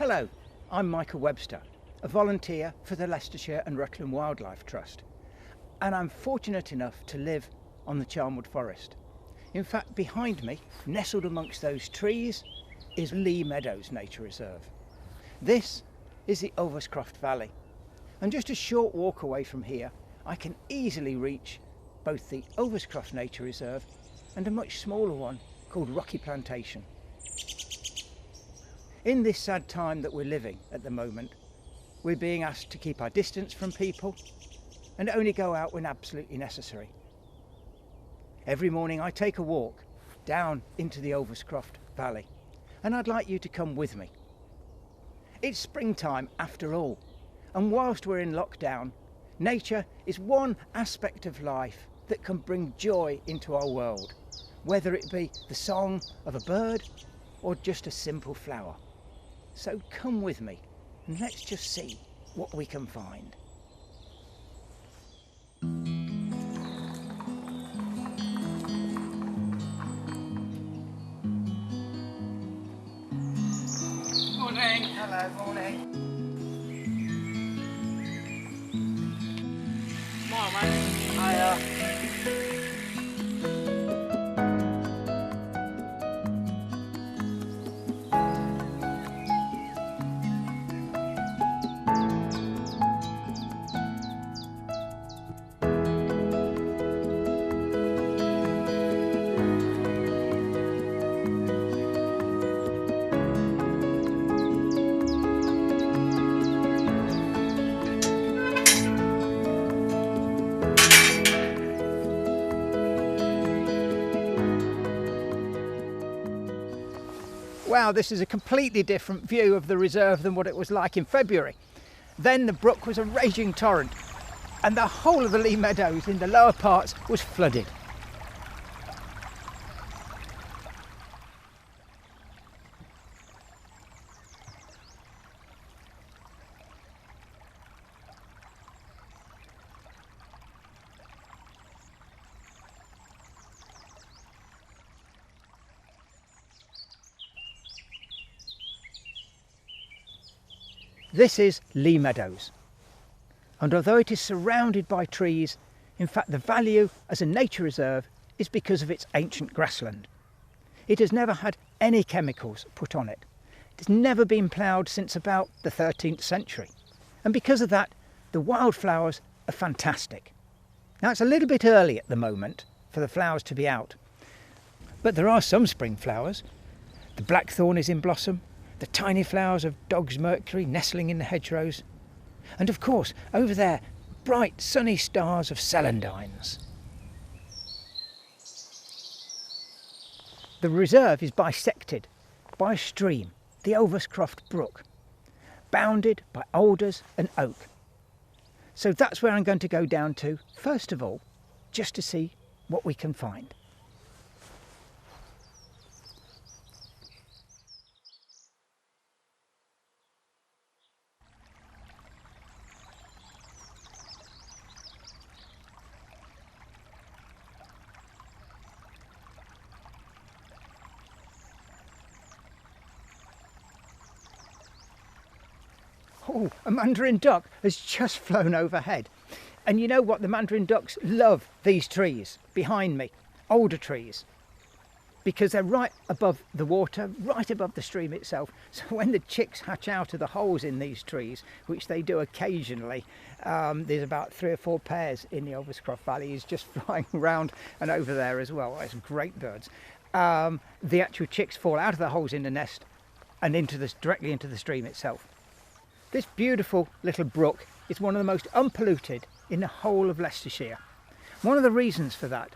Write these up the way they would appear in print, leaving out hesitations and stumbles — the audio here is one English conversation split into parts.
Hello, I'm Michael Webster, a volunteer for the Leicestershire and Rutland Wildlife Trust, and I'm fortunate enough to live on the Charnwood Forest. In fact, behind me, nestled amongst those trees, is Lea Meadows Nature Reserve. This is the Ulverscroft Valley, and just a short walk away from here, I can easily reach both the Ulverscroft Nature Reserve and a much smaller one called Rocky Plantation. In this sad time that we're living at the moment, we're being asked to keep our distance from people and only go out when absolutely necessary. Every morning I take a walk down into the Ulverscroft Valley, and I'd like you to come with me. It's springtime after all, and whilst we're in lockdown, nature is one aspect of life that can bring joy into our world, whether it be the song of a bird or just a simple flower. So come with me and let's just see what we can find. Morning. Hello, morning. Come on, mate. Hiya. Wow, this is a completely different view of the reserve than what it was like in February. Then the brook was a raging torrent and the whole of the Lea Meadows in the lower parts was flooded. This is Lea Meadows, and although it is surrounded by trees, in fact the value as a nature reserve is because of its ancient grassland. It has never had any chemicals put on it. It has never been ploughed since about the 13th century, and because of that the wildflowers are fantastic. Now it's a little bit early at the moment for the flowers to be out, but there are some spring flowers. The blackthorn is in blossom, the tiny flowers of dog's mercury nestling in the hedgerows, and of course over there bright sunny stars of celandines. The reserve is bisected by a stream, the Ulverscroft brook, bounded by alders and oak. So that's where I'm going to go down to first of all, just to see what we can find. Oh, a mandarin duck has just flown overhead. And you know what? The mandarin ducks love these trees behind me, alder trees, because they're right above the water, right above the stream itself. So when the chicks hatch out of the holes in these trees, which they do occasionally, there's about 3 or 4 pairs in the Ulverscroft Valley. He's just flying around and over there as well. There's great birds. The actual chicks fall out of the holes in the nest and directly into the stream itself. This beautiful little brook is one of the most unpolluted in the whole of Leicestershire. One of the reasons for that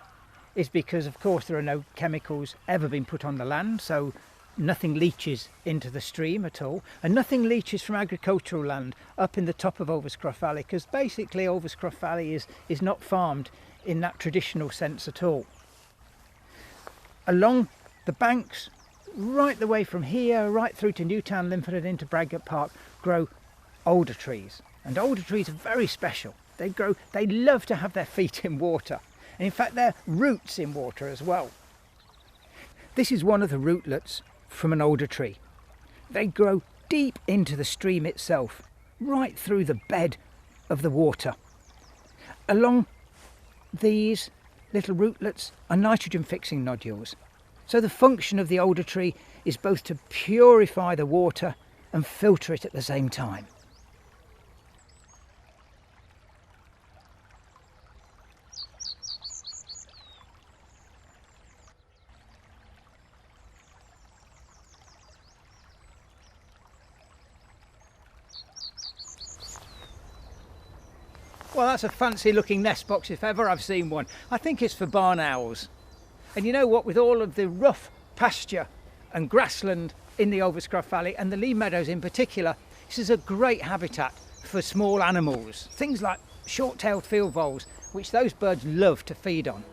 is because, of course, there are no chemicals ever been put on the land, so nothing leaches into the stream at all, and nothing leaches from agricultural land up in the top of Ulverscroft Valley, because basically Ulverscroft Valley is not farmed in that traditional sense at all. Along the banks, right the way from here, right through to Newtown, Linford and into Bradgate Park, grow alder trees, and alder trees are very special. They love to have their feet in water, and in fact their roots in water as well. This is one of the rootlets from an alder tree. They grow deep into the stream itself, right through the bed of the water. Along these little rootlets are nitrogen fixing nodules. So the function of the alder tree is both to purify the water and filter it at the same time. Well, that's a fancy looking nest box if ever I've seen one. I think it's for barn owls. And you know what, with all of the rough pasture and grassland in the Ulverscroft Valley, and the Lea Meadows in particular, this is a great habitat for small animals. Things like short-tailed field voles, which those birds love to feed on.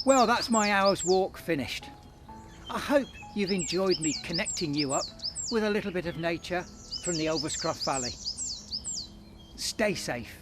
Well, that's my hour's walk finished. I hope you've enjoyed me connecting you up with a little bit of nature from the Ulverscroft Valley. Stay safe.